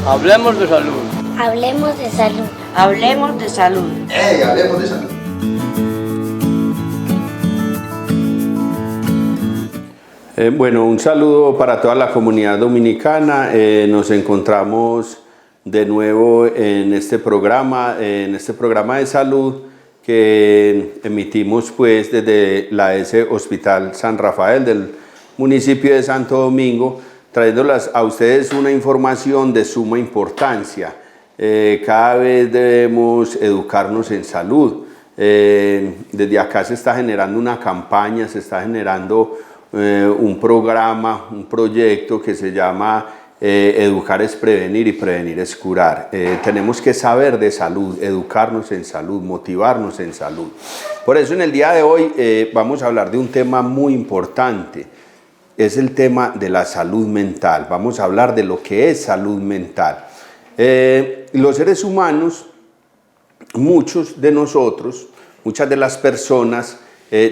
Hablemos de salud. Hablemos de salud. Hablemos de salud. Hablemos de salud. Bueno, un saludo para toda la comunidad dominicana. Nos encontramos de nuevo en este programa de salud que emitimos pues desde la ES Hospital San Rafael del municipio de Santo Domingo, trayéndolas a ustedes una información de suma importancia. Cada vez debemos educarnos en salud. Desde acá se está generando una campaña, se está generando un programa, un proyecto que se llama Educar es prevenir y prevenir es curar. Tenemos que saber de salud, educarnos en salud, motivarnos en salud. Por eso en el día de hoy vamos a hablar de un tema muy importante. Es el tema de la salud mental. Vamos a hablar de lo que es salud mental. Los seres humanos, muchos de nosotros, muchas de las personas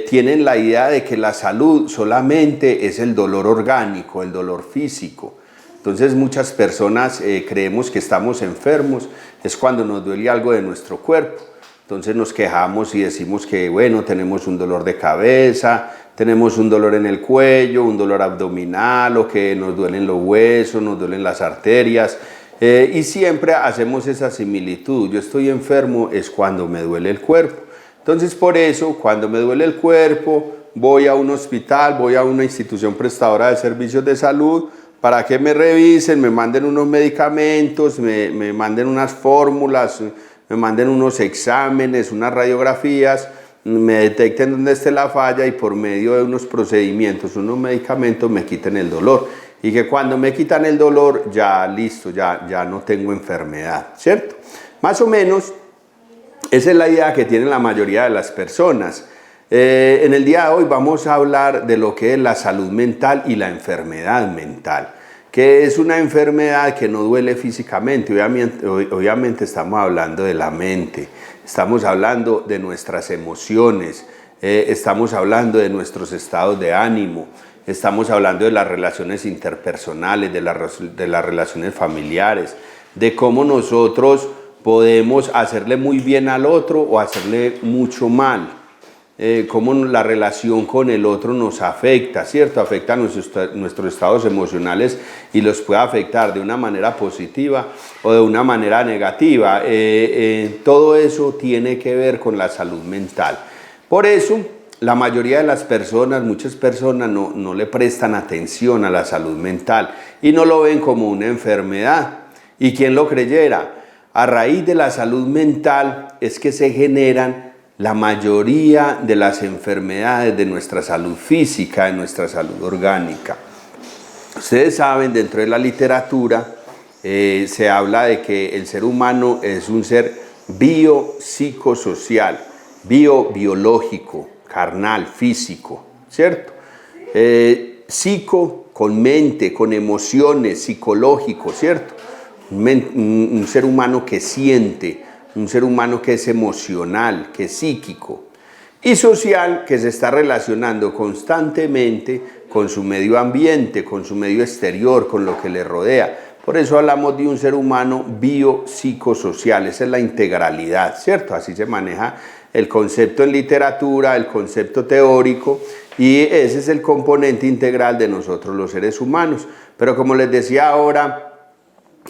tienen la idea de que la salud solamente es el dolor orgánico, el dolor físico. Entonces muchas personas creemos que estamos enfermos, es cuando nos duele algo de nuestro cuerpo. Entonces nos quejamos y decimos que bueno, tenemos un dolor de cabeza, tenemos un dolor en el cuello, un dolor abdominal, o que nos duelen los huesos, nos duelen las arterias. Y siempre hacemos esa similitud. Yo estoy enfermo es cuando me duele el cuerpo. Entonces por eso cuando me duele el cuerpo voy a un hospital, voy a una institución prestadora de servicios de salud para que me revisen, me manden unos medicamentos, me manden unas fórmulas, me manden unos exámenes, unas radiografías, me detecten dónde esté la falla y por medio de unos procedimientos, unos medicamentos me quiten el dolor. Y que cuando me quitan el dolor ya listo, ya no tengo enfermedad, ¿cierto? Más o menos esa es la idea que tienen la mayoría de las personas. En el día de hoy vamos a hablar de lo que es la salud mental y la enfermedad mental, que es una enfermedad que no duele físicamente. Obviamente estamos hablando de la mente, estamos hablando de nuestras emociones, estamos hablando de nuestros estados de ánimo, estamos hablando de las relaciones interpersonales, de las relaciones familiares, de cómo nosotros podemos hacerle muy bien al otro o hacerle mucho mal, cómo la relación con el otro nos afecta, ¿cierto? Afecta nuestros estados emocionales y los puede afectar de una manera positiva o de una manera negativa. Todo eso tiene que ver con la salud mental. Por eso, la mayoría de las personas, muchas personas no le prestan atención a la salud mental y no lo ven como una enfermedad. ¿Y quién lo creyera? A raíz de la salud mental es que se generan la mayoría de las enfermedades de nuestra salud física, de nuestra salud orgánica. Ustedes saben, dentro de la literatura se habla de que el ser humano es un ser biopsicosocial, biológico, carnal, físico, ¿cierto? Psico con mente, con emociones, psicológico, ¿cierto? Un ser humano que siente, un ser humano que es emocional, que es psíquico, y social, que se está relacionando constantemente con su medio ambiente, con su medio exterior, con lo que le rodea. Por eso hablamos de un ser humano biopsicosocial, esa es la integralidad, ¿cierto? Así se maneja el concepto en literatura, el concepto teórico, y ese es el componente integral de nosotros los seres humanos. Pero como les decía ahora,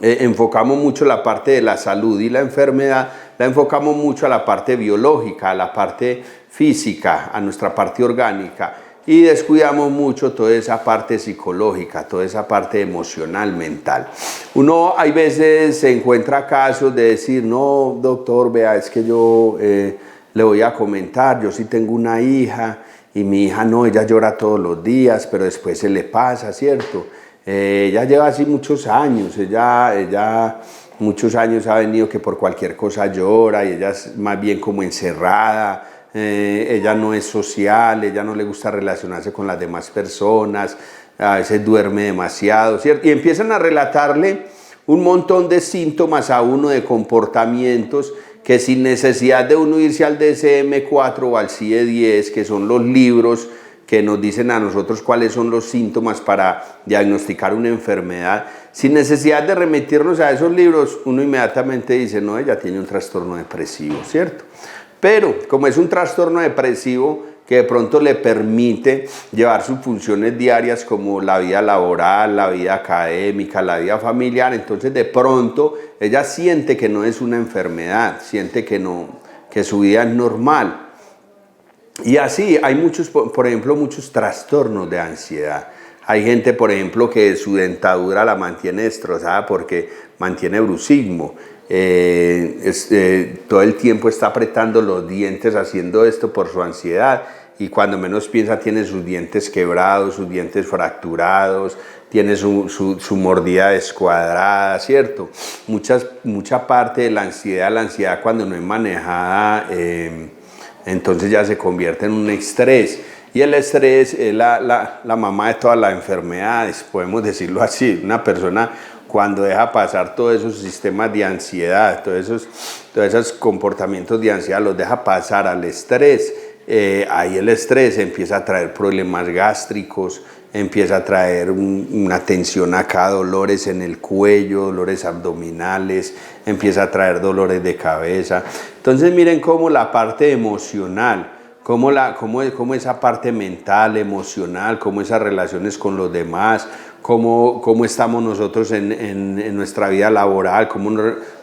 enfocamos mucho la parte de la salud y la enfermedad, la enfocamos mucho a la parte biológica, a la parte física, a nuestra parte orgánica, y descuidamos mucho toda esa parte psicológica, toda esa parte emocional, mental. Uno hay veces se encuentra casos de decir, no, doctor, vea, es que yo le voy a comentar, yo sí tengo una hija, y mi hija no, ella llora todos los días, pero después se le pasa, ¿cierto? Ella lleva así muchos años, ella muchos años ha venido que por cualquier cosa llora y ella es más bien como encerrada, ella no es social, ella no le gusta relacionarse con las demás personas, a veces duerme demasiado, ¿cierto? Y empiezan a relatarle un montón de síntomas a uno, de comportamientos que sin necesidad de uno irse al DSM-4 o al CIE-10, que son los libros que nos dicen a nosotros cuáles son los síntomas para diagnosticar una enfermedad, Sin necesidad de remitirnos a esos libros, uno inmediatamente dice, no, ella tiene un trastorno depresivo, ¿cierto? Pero como es un trastorno depresivo que de pronto le permite llevar sus funciones diarias como la vida laboral, la vida académica, la vida familiar, entonces de pronto ella siente que no es una enfermedad, siente que su vida es normal. Y así hay muchos, por ejemplo, muchos trastornos de ansiedad. Hay gente, por ejemplo, que su dentadura la mantiene destrozada porque mantiene bruxismo. Todo el tiempo está apretando los dientes haciendo esto por su ansiedad y cuando menos piensa tiene sus dientes quebrados, sus dientes fracturados, tiene su mordida descuadrada, ¿cierto? Mucha parte de la ansiedad cuando no es manejada, entonces ya se convierte en un estrés. Y el estrés es la mamá de todas las enfermedades, podemos decirlo así. Una persona cuando deja pasar todos esos sistemas de ansiedad, todos esos comportamientos de ansiedad, los deja pasar al estrés, ahí el estrés empieza a traer problemas gástricos, empieza a traer una tensión acá, dolores en el cuello, dolores abdominales, empieza a traer dolores de cabeza. Entonces miren cómo la parte emocional, cómo esa parte mental, emocional, cómo esas relaciones con los demás, cómo estamos nosotros en nuestra vida laboral,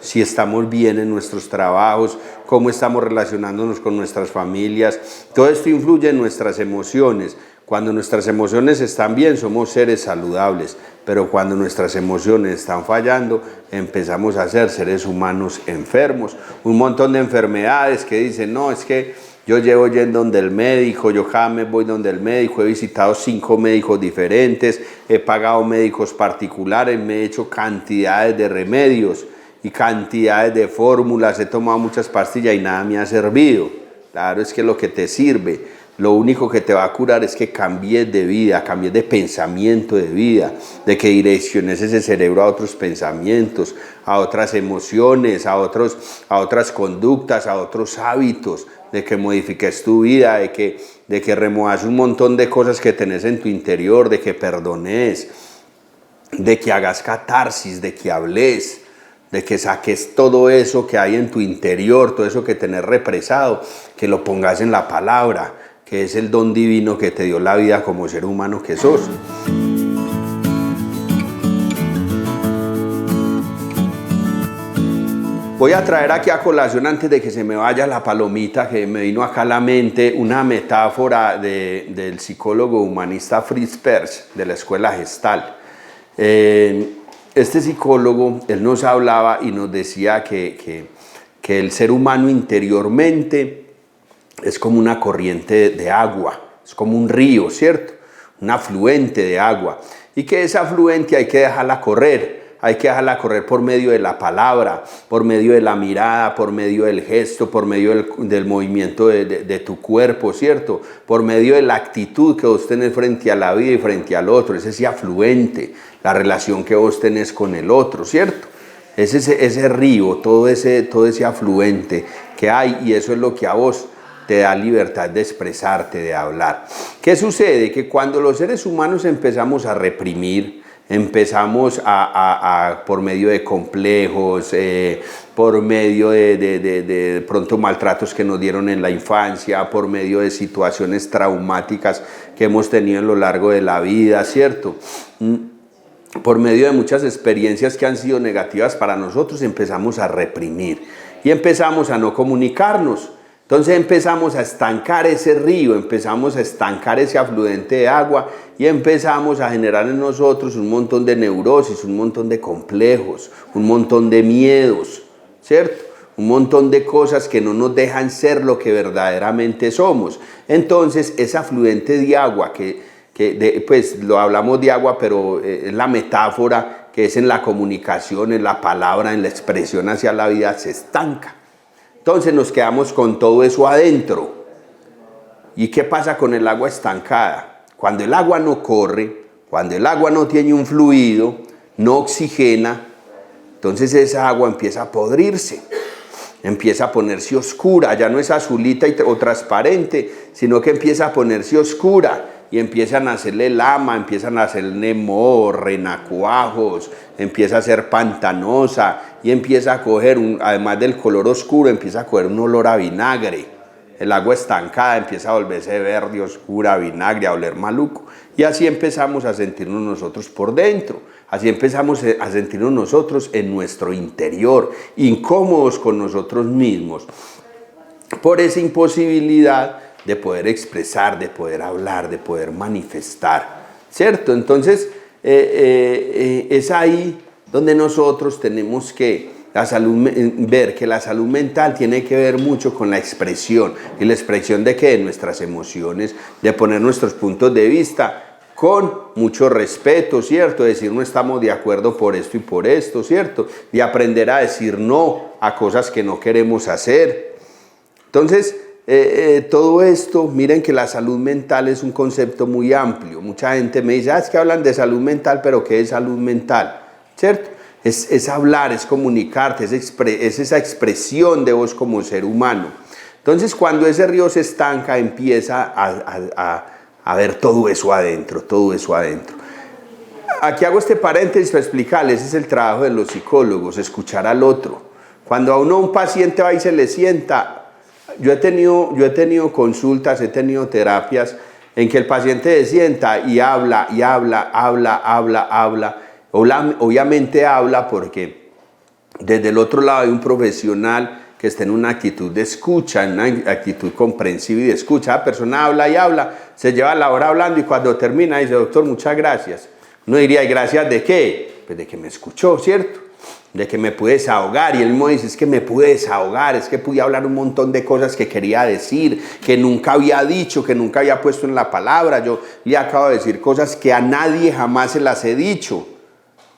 si estamos bien en nuestros trabajos, cómo estamos relacionándonos con nuestras familias. Todo esto influye en nuestras emociones. Cuando nuestras emociones están bien, somos seres saludables, pero cuando nuestras emociones están fallando, empezamos a ser seres humanos enfermos. Un montón de enfermedades que dicen, no, es que yo llevo yendo donde el médico, yo cada mes voy donde el médico, he visitado 5 médicos diferentes, he pagado médicos particulares, me he hecho cantidades de remedios y cantidades de fórmulas, he tomado muchas pastillas y nada me ha servido. Claro, es que lo que te sirve, lo único que te va a curar es que cambies de vida, cambies de pensamiento de vida, de que direcciones ese cerebro a otros pensamientos, a otras emociones, a otras conductas, a otros hábitos, de que modifiques tu vida, de que remuevas un montón de cosas que tenés en tu interior, de que perdones, de que hagas catarsis, de que hables, de que saques todo eso que hay en tu interior, todo eso que tenés represado, que lo pongas en la palabra, que es el don divino que te dio la vida como ser humano que sos. Voy a traer aquí a colación, antes de que se me vaya la palomita, que me vino acá a la mente, una metáfora del psicólogo humanista Fritz Perls, de la escuela Gestalt. Este psicólogo, él nos hablaba y nos decía que el ser humano interiormente es como una corriente de agua, es como un río, ¿cierto? Un afluente de agua. Y que esa afluente hay que dejarla correr. Hay que dejarla correr por medio de la palabra, por medio de la mirada, por medio del gesto, por medio del movimiento de tu cuerpo, ¿cierto? Por medio de la actitud que vos tenés frente a la vida y frente al otro, es ese afluente, la relación que vos tenés con el otro, ¿cierto? Es ese río, todo ese afluente que hay, y eso es lo que a vos te da libertad de expresarte, de hablar. ¿Qué sucede? Que cuando los seres humanos empezamos a reprimir, empezamos por medio de complejos, por medio de pronto maltratos que nos dieron en la infancia, por medio de situaciones traumáticas que hemos tenido a lo largo de la vida, ¿cierto? Por medio de muchas experiencias que han sido negativas para nosotros, empezamos a reprimir y empezamos a no comunicarnos. Entonces empezamos a estancar ese río, empezamos a estancar ese afluente de agua y empezamos a generar en nosotros un montón de neurosis, un montón de complejos, un montón de miedos, ¿cierto? Un montón de cosas que no nos dejan ser lo que verdaderamente somos. Entonces ese afluente de agua, pues lo hablamos de agua, pero es la metáfora que es en la comunicación, en la palabra, en la expresión hacia la vida, se estanca. Entonces nos quedamos con todo eso adentro. ¿Y qué pasa con el agua estancada? Cuando el agua no corre, cuando el agua no tiene un fluido, no oxigena, entonces esa agua empieza a podrirse, empieza a ponerse oscura, ya no es azulita o transparente, sino que empieza a ponerse oscura. y empiezan a hacerle lama, empiezan a hacerle moho, renacuajos, empieza a ser pantanosa y empieza a coger, además del color oscuro, empieza a coger un olor a vinagre. El agua estancada empieza a volverse verde, oscura, vinagre, a oler maluco. Y así empezamos a sentirnos nosotros por dentro. Así empezamos a sentirnos nosotros en nuestro interior, incómodos con nosotros mismos. Por esa imposibilidad de poder expresar, de poder hablar, de poder manifestar, ¿cierto? Entonces, es ahí donde nosotros tenemos que ver que la salud mental tiene que ver mucho con la expresión. ¿Y la expresión de qué? De nuestras emociones, de poner nuestros puntos de vista con mucho respeto, ¿cierto? Decir no estamos de acuerdo por esto y por esto, ¿cierto? De aprender a decir no a cosas que no queremos hacer. Entonces, todo esto, miren que la salud mental es un concepto muy amplio. Mucha gente me dice, es que hablan de salud mental, pero ¿qué es salud mental? ¿Cierto? Es hablar, es comunicarte, es esa expresión de vos como ser humano. Entonces, cuando ese río se estanca, empieza a ver todo eso adentro, todo eso adentro. Aquí hago este paréntesis para explicarles, ese es el trabajo de los psicólogos, escuchar al otro. Cuando a uno un paciente va y se le sienta, yo he tenido consultas, he tenido terapias en que el paciente se sienta y habla, obviamente habla porque desde el otro lado hay un profesional que está en una actitud de escucha, en una actitud comprensiva y de escucha. La persona habla y habla, se lleva la hora hablando y cuando termina dice, doctor, muchas gracias. Uno diría, ¿y gracias de qué? Pues de que me escuchó, ¿cierto? De que me pude desahogar. Y él mismo dice, es que me pude desahogar, es que pude hablar un montón de cosas que quería decir, que nunca había dicho, que nunca había puesto en la palabra. Yo le acabo de decir cosas que a nadie jamás se las he dicho.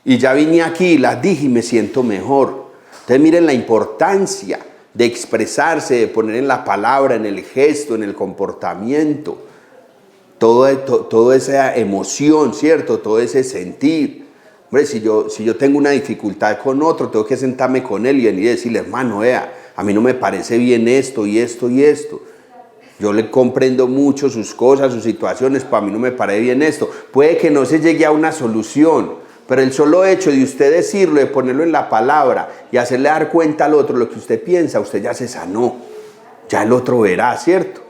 Y ya vine aquí, las dije y me siento mejor. Entonces miren la importancia de expresarse, de poner en la palabra, en el gesto, en el comportamiento, toda esa emoción, ¿cierto? Todo ese sentir. Hombre, si yo tengo una dificultad con otro, tengo que sentarme con él y venir y decirle, hermano, vea, a mí no me parece bien esto y esto y esto. Yo le comprendo mucho sus cosas, sus situaciones, pero a mí no me parece bien esto. Puede que no se llegue a una solución, pero el solo hecho de usted decirlo, de ponerlo en la palabra y hacerle dar cuenta al otro lo que usted piensa, usted ya se sanó. Ya el otro verá, ¿cierto?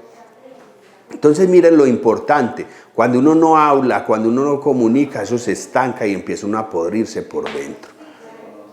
Entonces miren lo importante, cuando uno no habla, cuando uno no comunica, eso se estanca y empieza uno a podrirse por dentro.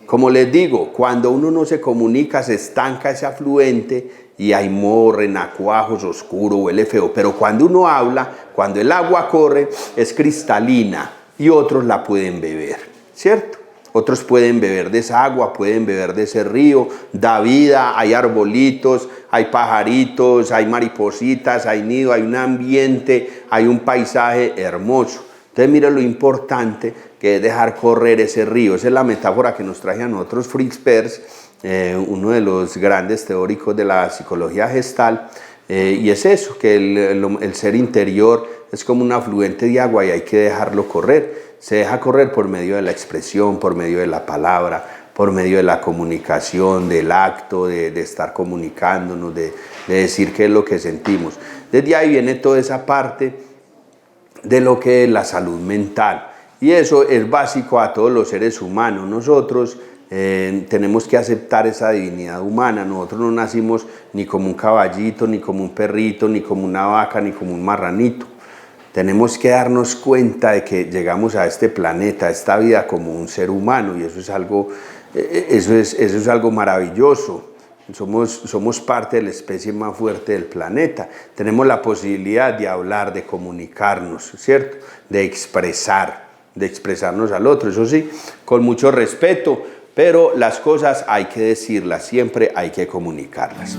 Como les digo, cuando uno no se comunica, se estanca ese afluente y hay moho, renacuajos, oscuro, huele feo. Pero cuando uno habla, cuando el agua corre, es cristalina y otros la pueden beber, ¿cierto? Otros pueden beber de esa agua, pueden beber de ese río, da vida, hay arbolitos, hay pajaritos, hay maripositas, hay nido, hay un ambiente, hay un paisaje hermoso. Entonces mira lo importante que es dejar correr ese río. Esa es la metáfora que nos traje a nosotros Fritz Perls, uno de los grandes teóricos de la psicología gestal, y es eso, que el ser interior es como un afluente de agua y hay que dejarlo correr. Se deja correr por medio de la expresión, por medio de la palabra, por medio de la comunicación, del acto, de estar comunicándonos, de decir qué es lo que sentimos. Desde ahí viene toda esa parte de lo que es la salud mental. Y eso es básico a todos los seres humanos. Nosotros tenemos que aceptar esa divinidad humana. Nosotros no nacimos ni como un caballito, ni como un perrito, ni como una vaca, ni como un marranito. Tenemos que darnos cuenta de que llegamos a este planeta, a esta vida como un ser humano y eso es algo maravilloso. Somos parte de la especie más fuerte del planeta. Tenemos la posibilidad de hablar, de comunicarnos, ¿cierto? De expresarnos al otro, eso sí, con mucho respeto, pero las cosas hay que decirlas, siempre hay que comunicarlas.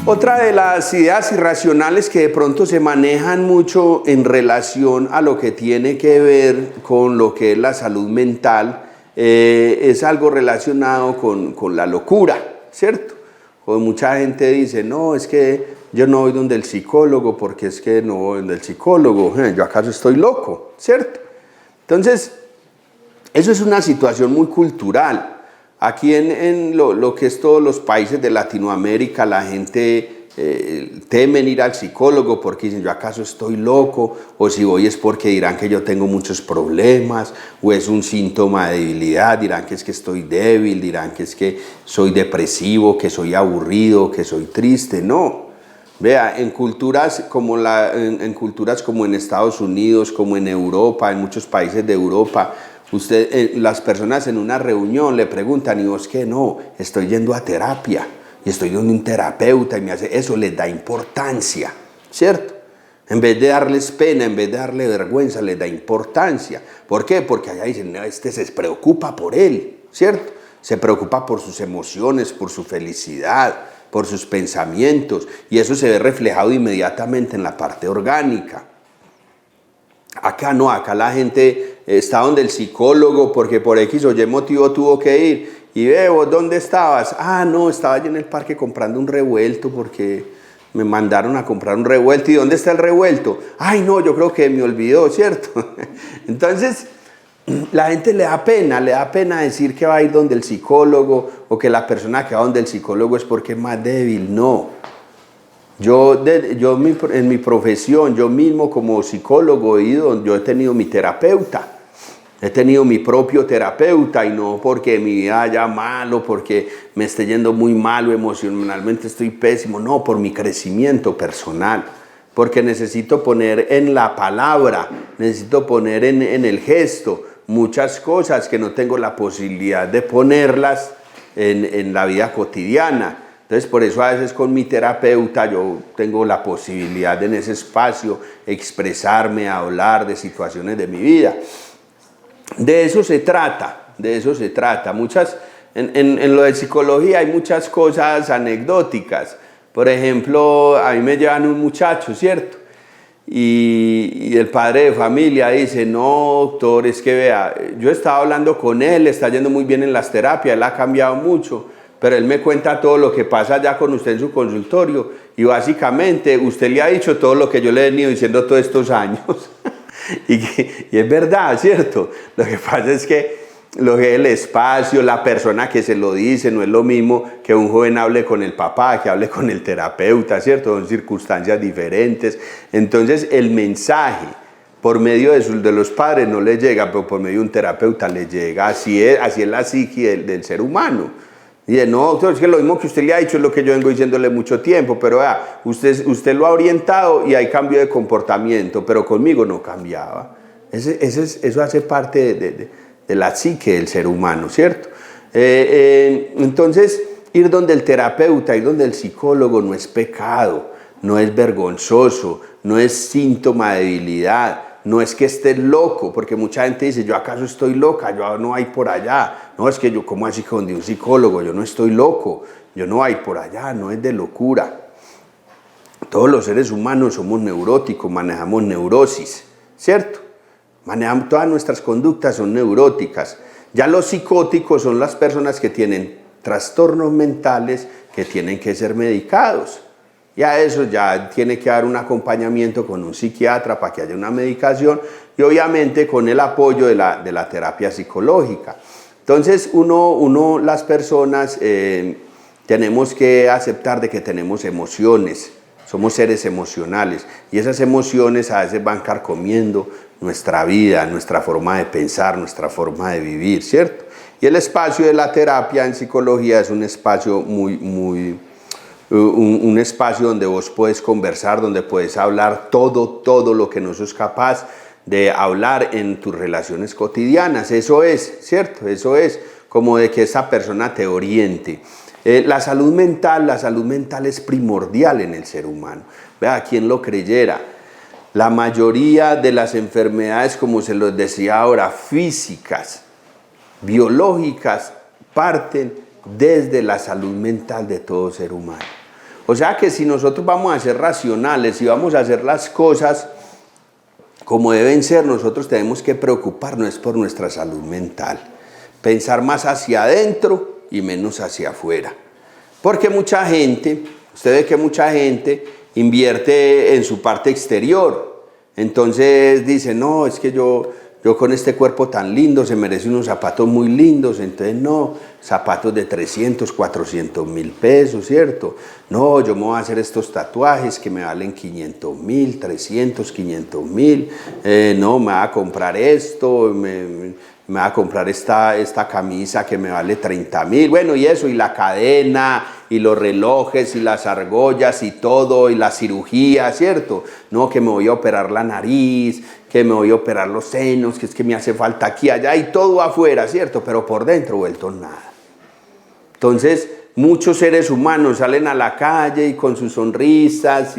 Otra de las ideas irracionales que de pronto se manejan mucho en relación a lo que tiene que ver con lo que es la salud mental es algo relacionado con la locura, ¿cierto? O mucha gente dice, no, es que yo no voy donde el psicólogo porque es que no voy donde el psicólogo, yo acaso estoy loco, ¿cierto? Entonces, eso es una situación muy cultural. aquí en lo que es todos los países de Latinoamérica, la gente temen ir al psicólogo porque dicen, ¿yo acaso estoy loco? O si voy es porque dirán que yo tengo muchos problemas, o es un síntoma de debilidad, dirán que es que estoy débil, dirán que es que soy depresivo, que soy aburrido, que soy triste. No. Vea, en culturas como en Estados Unidos, como en Europa, en muchos países de Europa, las personas en una reunión le preguntan, ¿y vos qué? No, estoy yendo a terapia. Y estoy donde un terapeuta y me hace eso, les da importancia, ¿cierto? En vez de darles pena, en vez de darle vergüenza, les da importancia. ¿Por qué? Porque allá dicen, no, este se preocupa por él, ¿cierto? Se preocupa por sus emociones, por su felicidad, por sus pensamientos, y eso se ve reflejado inmediatamente en la parte orgánica. Acá no, acá la gente está donde el psicólogo porque por X o Y motivo tuvo que ir. Y veo, ¿dónde estabas? Ah, no, estaba yo en el parque comprando un revuelto porque me mandaron a comprar un revuelto. ¿Y dónde está el revuelto? Ay, no, yo creo que me olvidó, ¿cierto? Entonces, la gente le da pena decir que va a ir donde el psicólogo o que la persona que va donde el psicólogo es porque es más débil. No. Yo en mi profesión, yo mismo como psicólogo yo he tenido mi terapeuta. He tenido mi propio terapeuta y no porque mi vida haya mal o porque me esté yendo muy mal o emocionalmente estoy pésimo, no, por mi crecimiento personal, porque necesito poner en la palabra, necesito poner en el gesto muchas cosas que no tengo la posibilidad de ponerlas en la vida cotidiana. Entonces, por eso a veces con mi terapeuta yo tengo la posibilidad de en ese espacio expresarme, hablar de situaciones de mi vida. De eso se trata, de eso se trata. En lo de psicología hay muchas cosas anecdóticas. Por ejemplo, a mí me llevan un muchacho, ¿cierto? Y el padre de familia dice, no, doctor, es que vea, yo estaba hablando con él, está yendo muy bien en las terapias, él ha cambiado mucho, pero él me cuenta todo lo que pasa ya con usted en su consultorio y básicamente usted le ha dicho todo lo que yo le he venido diciendo todos estos años. Y es verdad, ¿cierto? Lo que pasa es que el espacio, la persona que se lo dice, no es lo mismo que un joven hable con el papá, que hable con el terapeuta, ¿cierto? Son circunstancias diferentes. Entonces el mensaje por medio de los padres no le llega, pero por medio de un terapeuta le llega. Así es la psique del ser humano. Y no, doctor, es que lo mismo que usted le ha dicho es lo que yo vengo diciéndole mucho tiempo, pero usted lo ha orientado y hay cambio de comportamiento, pero conmigo no cambiaba. Eso hace parte de la psique del ser humano, ¿cierto? Entonces, ir donde el terapeuta, ir donde el psicólogo no es pecado, no es vergonzoso, no es síntoma de debilidad. No es que estés loco, porque mucha gente dice, yo acaso estoy loca, yo no voy por allá. No, es que yo, ¿cómo así que donde un psicólogo? Yo no estoy loco, yo no voy por allá, no es de locura. Todos los seres humanos somos neuróticos, manejamos neurosis, ¿cierto? Todas nuestras conductas son neuróticas. Ya los psicóticos son las personas que tienen trastornos mentales que tienen que ser medicados. Y a eso ya tiene que dar un acompañamiento con un psiquiatra para que haya una medicación y obviamente con el apoyo de la terapia psicológica. Entonces las personas tenemos que aceptar de que tenemos emociones, somos seres emocionales y esas emociones a veces van carcomiendo nuestra vida, nuestra forma de pensar, nuestra forma de vivir, ¿cierto? Y el espacio de la terapia en psicología es un espacio un espacio donde vos puedes conversar, donde puedes hablar todo lo que no sos capaz de hablar en tus relaciones cotidianas. Eso es, ¿cierto? Eso es como de que esa persona te oriente. La salud mental es primordial en el ser humano. Vea, ¿quién lo creyera? La mayoría de las enfermedades, como se los decía ahora, físicas, biológicas, parten desde la salud mental de todo ser humano. O sea que si nosotros vamos a ser racionales y vamos a hacer las cosas como deben ser, nosotros tenemos que preocuparnos por nuestra salud mental. Pensar más hacia adentro y menos hacia afuera. Porque mucha gente, usted ve que mucha gente invierte en su parte exterior. Entonces dice, no, es que yo yo con este cuerpo tan lindo se merece unos zapatos muy lindos, entonces no, zapatos de 300, 400 mil pesos, ¿cierto? No, yo me voy a hacer estos tatuajes que me valen 500 mil, 300, 500 mil, no, me voy a comprar esto, me voy a comprar esta camisa que me vale 30 mil, bueno, y eso, y la cadena, y los relojes, y las argollas, y todo, y la cirugía, ¿cierto? No, que me voy a operar la nariz, que me voy a operar los senos, que es que me hace falta aquí, allá, y todo afuera, ¿cierto? Pero por dentro vuelto nada. Entonces, muchos seres humanos salen a la calle y con sus sonrisas,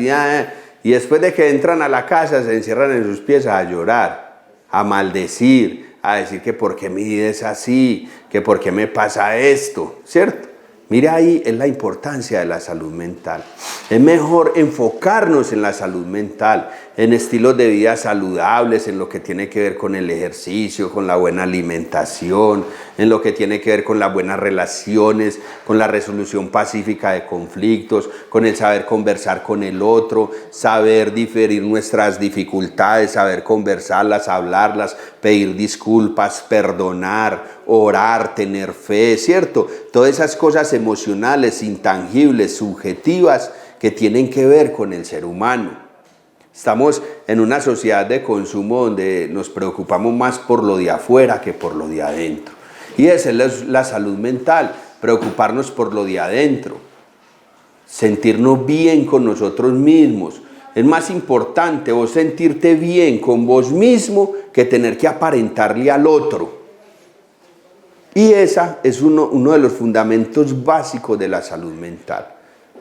y después de que entran a la casa se encierran en sus pies a llorar, a maldecir, a decir que por qué mi vida es así, que por qué me pasa esto, ¿cierto? Mira, ahí es la importancia de la salud mental. Es mejor enfocarnos en la salud mental, en estilos de vida saludables, en lo que tiene que ver con el ejercicio, con la buena alimentación, en lo que tiene que ver con las buenas relaciones, con la resolución pacífica de conflictos, con el saber conversar con el otro, saber diferir nuestras dificultades, saber conversarlas, hablarlas, pedir disculpas, perdonar, orar, tener fe, ¿cierto? Todas esas cosas emocionales, intangibles, subjetivas, que tienen que ver con el ser humano. Estamos en una sociedad de consumo donde nos preocupamos más por lo de afuera que por lo de adentro. Y esa es la salud mental, preocuparnos por lo de adentro, sentirnos bien con nosotros mismos. Es más importante vos sentirte bien con vos mismo que tener que aparentarle al otro. Y esa es uno de los fundamentos básicos de la salud mental.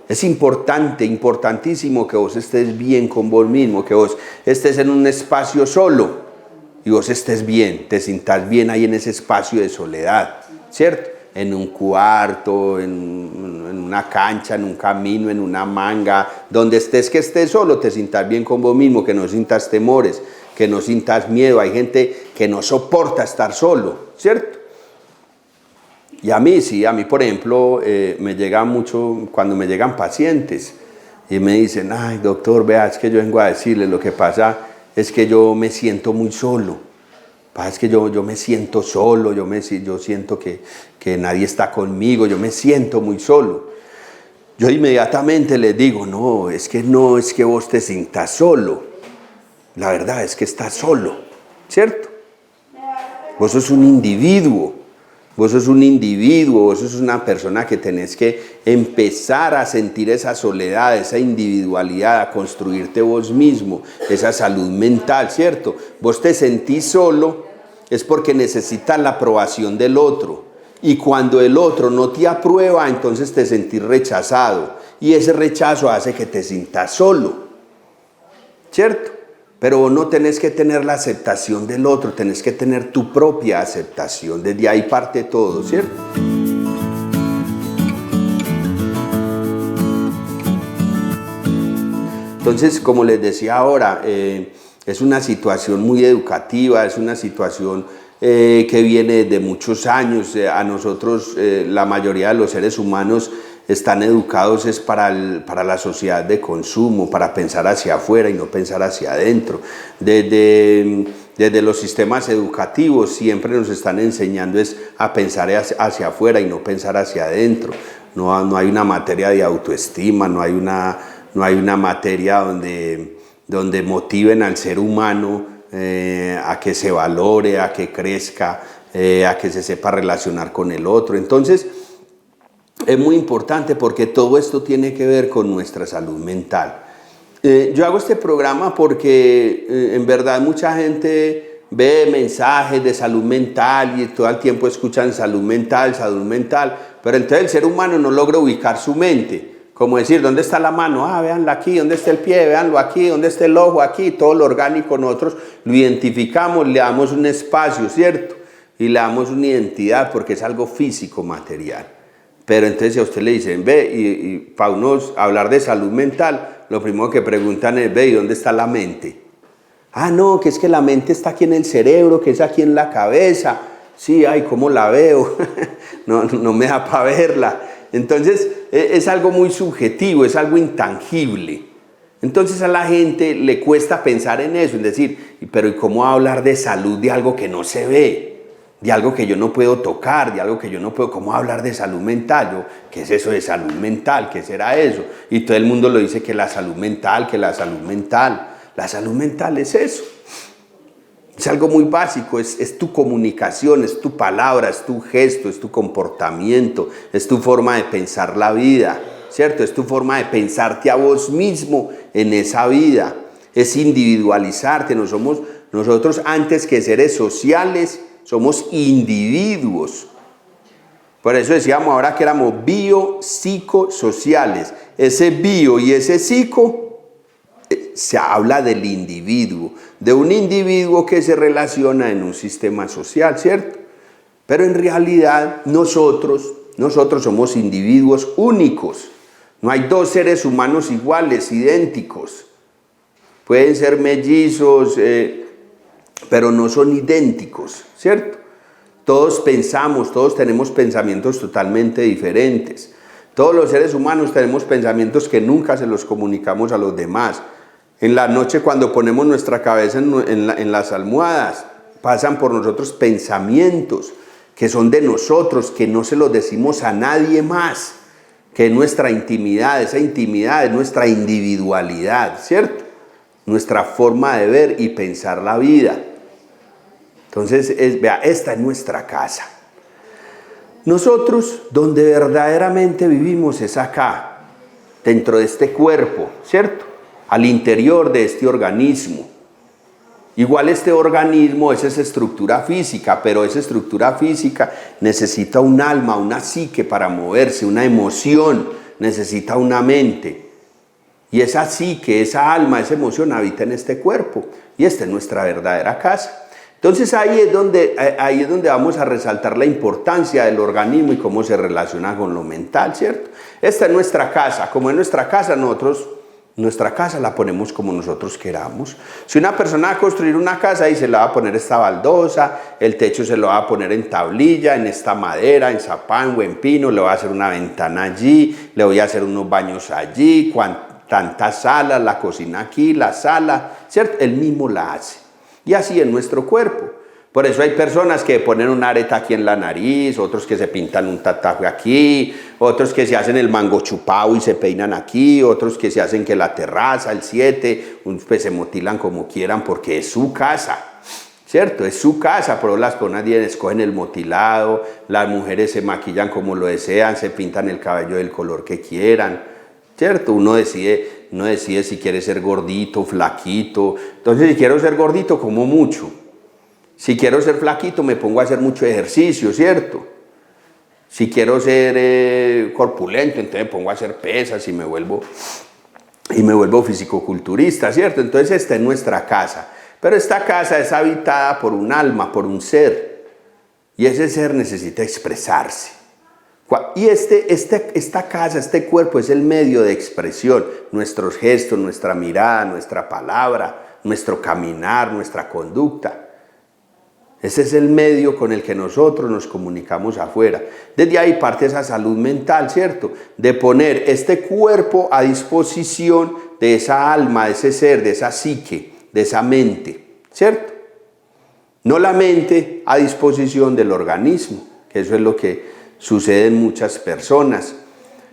Es importante, importantísimo que vos estés bien con vos mismo, que vos estés en un espacio solo y vos estés bien, te sientas bien ahí en ese espacio de soledad, ¿cierto? En un cuarto, en una cancha, en un camino, en una manga, donde estés, que estés solo, te sientas bien con vos mismo, que no sientas temores, que no sientas miedo. Hay gente que no soporta estar solo, ¿cierto? Y a mí sí, a mí por ejemplo, me llega mucho cuando me llegan pacientes y me dicen, ay doctor, vea, es que yo vengo a decirle, lo que pasa es que yo me siento muy solo. Pasa es que yo me siento solo, yo siento que nadie está conmigo, yo me siento muy solo. Yo inmediatamente les digo, no es que vos te sientas solo. La verdad es que estás solo, ¿cierto? Vos sos un individuo. Vos sos una persona que tenés que empezar a sentir esa soledad, esa individualidad, a construirte vos mismo, esa salud mental, ¿cierto? Vos te sentís solo, es porque necesitas la aprobación del otro. Y cuando el otro no te aprueba, entonces te sentís rechazado. Y ese rechazo hace que te sientas solo, ¿cierto? Pero no tenés que tener la aceptación del otro, tenés que tener tu propia aceptación. Desde ahí parte todo, ¿cierto? Entonces, como les decía ahora, es una situación muy educativa, es una situación que viene de muchos años. A nosotros, la mayoría de los seres humanos, están educados es para la sociedad de consumo, para pensar hacia afuera y no pensar hacia adentro. Desde los sistemas educativos siempre nos están enseñando es a pensar hacia afuera y no pensar hacia adentro. No hay una materia de autoestima, no hay una materia donde motiven al ser humano a que se valore, a que crezca, a que se sepa relacionar con el otro. Entonces, es muy importante porque todo esto tiene que ver con nuestra salud mental. Yo hago este programa porque en verdad mucha gente ve mensajes de salud mental y todo el tiempo escuchan salud mental, pero entonces el ser humano no logra ubicar su mente. Como decir, ¿dónde está la mano? Ah, véanla aquí. ¿Dónde está el pie? Véanlo aquí. ¿Dónde está el ojo? Aquí. Todo lo orgánico nosotros lo identificamos, le damos un espacio, ¿cierto? Y le damos una identidad porque es algo físico, material. Pero entonces si a usted le dicen, ve, y para unos hablar de salud mental, lo primero que preguntan es, ve, ¿y dónde está la mente? Ah, no, que es que la mente está aquí en el cerebro, que es aquí en la cabeza. Sí, ay, ¿cómo la veo? no me da para verla. Entonces, es algo muy subjetivo, es algo intangible. Entonces a la gente le cuesta pensar en eso, es decir, pero ¿y cómo hablar de salud de algo que no se ve? De algo que yo no puedo tocar, de algo que yo no puedo, ¿cómo hablar de salud mental? Yo, ¿qué es eso de salud mental? ¿Qué será eso? Y todo el mundo lo dice que la salud mental, que la salud mental. La salud mental es eso. Es algo muy básico, es tu comunicación, es tu palabra, es tu gesto, es tu comportamiento, es tu forma de pensar la vida, ¿cierto? Es tu forma de pensarte a vos mismo en esa vida. Es individualizarte, nosotros antes que seres sociales, somos individuos. Por eso decíamos ahora que éramos biopsicosociales. Ese bio y ese psico se habla del individuo, de un individuo que se relaciona en un sistema social, ¿cierto? Pero en realidad nosotros somos individuos únicos. No hay dos seres humanos iguales, idénticos. Pueden ser mellizos, pero no son idénticos, ¿cierto? Todos pensamos, todos tenemos pensamientos totalmente diferentes. Todos los seres humanos tenemos pensamientos que nunca se los comunicamos a los demás. En la noche cuando ponemos nuestra cabeza en las almohadas, pasan por nosotros pensamientos que son de nosotros, que no se los decimos a nadie más, que es nuestra intimidad, esa intimidad es nuestra individualidad, ¿cierto? Nuestra forma de ver y pensar la vida. Entonces, vea, esta es nuestra casa. Nosotros, donde verdaderamente vivimos es acá, dentro de este cuerpo, ¿cierto? Al interior de este organismo. Igual este organismo es esa estructura física, pero esa estructura física necesita un alma, una psique para moverse, una emoción, necesita una mente. Y esa psique, esa alma, esa emoción habita en este cuerpo. Y esta es nuestra verdadera casa. Entonces ahí es donde vamos a resaltar la importancia del organismo y cómo se relaciona con lo mental, ¿cierto? Esta es nuestra casa. Como es nuestra casa, nuestra casa la ponemos como nosotros queramos. Si una persona va a construir una casa y se le va a poner esta baldosa, el techo se lo va a poner en tablilla, en esta madera, en zapán o en pino, le voy a hacer una ventana allí, le voy a hacer unos baños allí, tantas salas, la cocina aquí, la sala, ¿cierto? Él mismo la hace. Y así es nuestro cuerpo. Por eso hay personas que ponen una areta aquí en la nariz, otros que se pintan un tatuaje aquí, otros que se hacen el mango chupado y se peinan aquí, otros que se hacen que la terraza, el 7, pues se motilan como quieran porque es su casa, ¿cierto? Es su casa, pero las personas escogen el motilado, las mujeres se maquillan como lo desean, se pintan el cabello del color que quieran, ¿cierto? Uno decide si quiere ser gordito, flaquito. Entonces, si quiero ser gordito, como mucho. Si quiero ser flaquito, me pongo a hacer mucho ejercicio, ¿cierto? Si quiero ser corpulento, entonces me pongo a hacer pesas y me vuelvo fisicoculturista, ¿cierto? Entonces, esta es nuestra casa. Pero esta casa es habitada por un alma, por un ser. Y ese ser necesita expresarse. Y esta casa, este cuerpo es el medio de expresión, nuestros gestos, nuestra mirada, nuestra palabra, nuestro caminar, nuestra conducta. Ese es el medio con el que nosotros nos comunicamos afuera. Desde ahí parte esa salud mental, ¿cierto? De poner este cuerpo a disposición de esa alma, de ese ser, de esa psique, de esa mente, ¿cierto? No la mente a disposición del organismo, que eso es lo que sucede en muchas personas.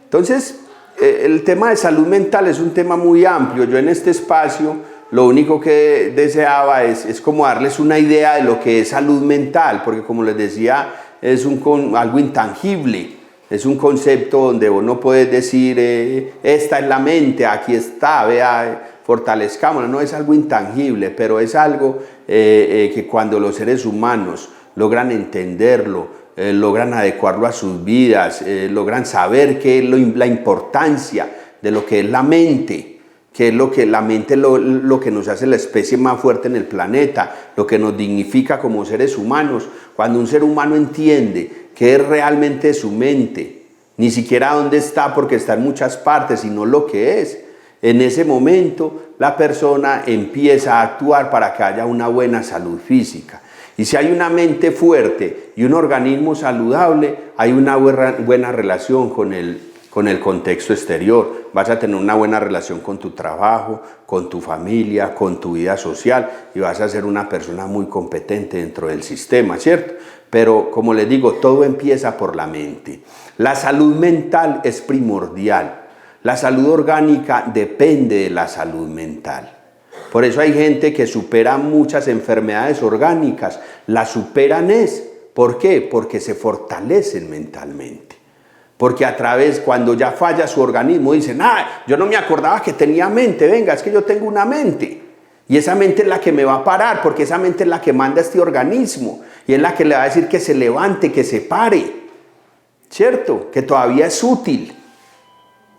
Entonces, el tema de salud mental es un tema muy amplio. Yo en este espacio lo único que deseaba es como darles una idea de lo que es salud mental, porque como les decía, es algo intangible, es un concepto donde vos no puedes decir, esta es la mente, aquí está, vea, fortalezcámonos. No, es algo intangible, pero es algo que cuando los seres humanos logran entenderlo, logran adecuarlo a sus vidas, logran saber qué es la importancia de lo que es la mente, que es lo que la mente lo que nos hace la especie más fuerte en el planeta, lo que nos dignifica como seres humanos. Cuando un ser humano entiende qué es realmente su mente, ni siquiera dónde está porque está en muchas partes, sino lo que es, en ese momento la persona empieza a actuar para que haya una buena salud física. Y si hay una mente fuerte y un organismo saludable, hay una buena relación con el con el contexto exterior, vas a tener una buena relación con tu trabajo, con tu familia, con tu vida social y vas a ser una persona muy competente dentro del sistema, ¿cierto? Pero como les digo, todo empieza por la mente. La salud mental es primordial. La salud orgánica depende de la salud mental. Por eso hay gente que supera muchas enfermedades orgánicas. Las superan ¿por qué? Porque se fortalecen mentalmente. Porque a través, cuando ya falla su organismo, dicen, yo no me acordaba que tenía mente, venga, es que yo tengo una mente. Y esa mente es la que me va a parar, porque esa mente es la que manda este organismo. Y es la que le va a decir que se levante, que se pare. ¿Cierto? Que todavía es útil.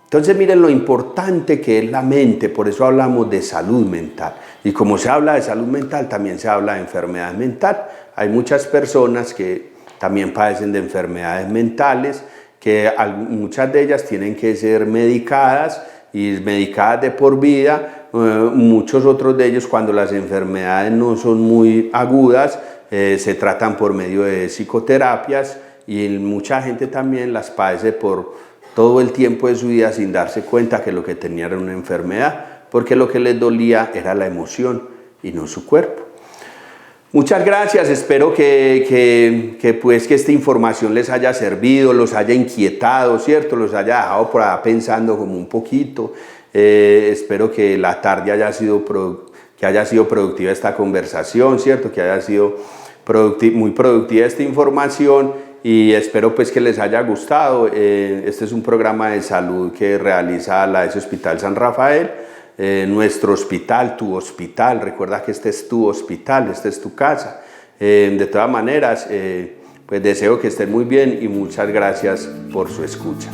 Entonces miren lo importante que es la mente, por eso hablamos de salud mental. Y como se habla de salud mental, también se habla de enfermedad mental. Hay muchas personas que también padecen de enfermedades mentales, que muchas de ellas tienen que ser medicadas y medicadas de por vida. Muchos otros de ellos, cuando las enfermedades no son muy agudas, se tratan por medio de psicoterapias y mucha gente también las padece por todo el tiempo de su vida sin darse cuenta que lo que tenía era una enfermedad, porque lo que les dolía era la emoción y no su cuerpo. Muchas gracias, espero que esta información les haya servido, los haya inquietado, ¿cierto? Los haya dejado por ahí pensando como un poquito. Espero que la tarde haya sido productiva esta conversación, ¿cierto? Que haya sido muy productiva esta información y espero pues que les haya gustado. Este es un programa de salud que realiza la ES Hospital San Rafael. Nuestro hospital, tu hospital, recuerda que este es tu hospital, esta es tu casa. De todas maneras, pues deseo que estén muy bien y muchas gracias por su escucha.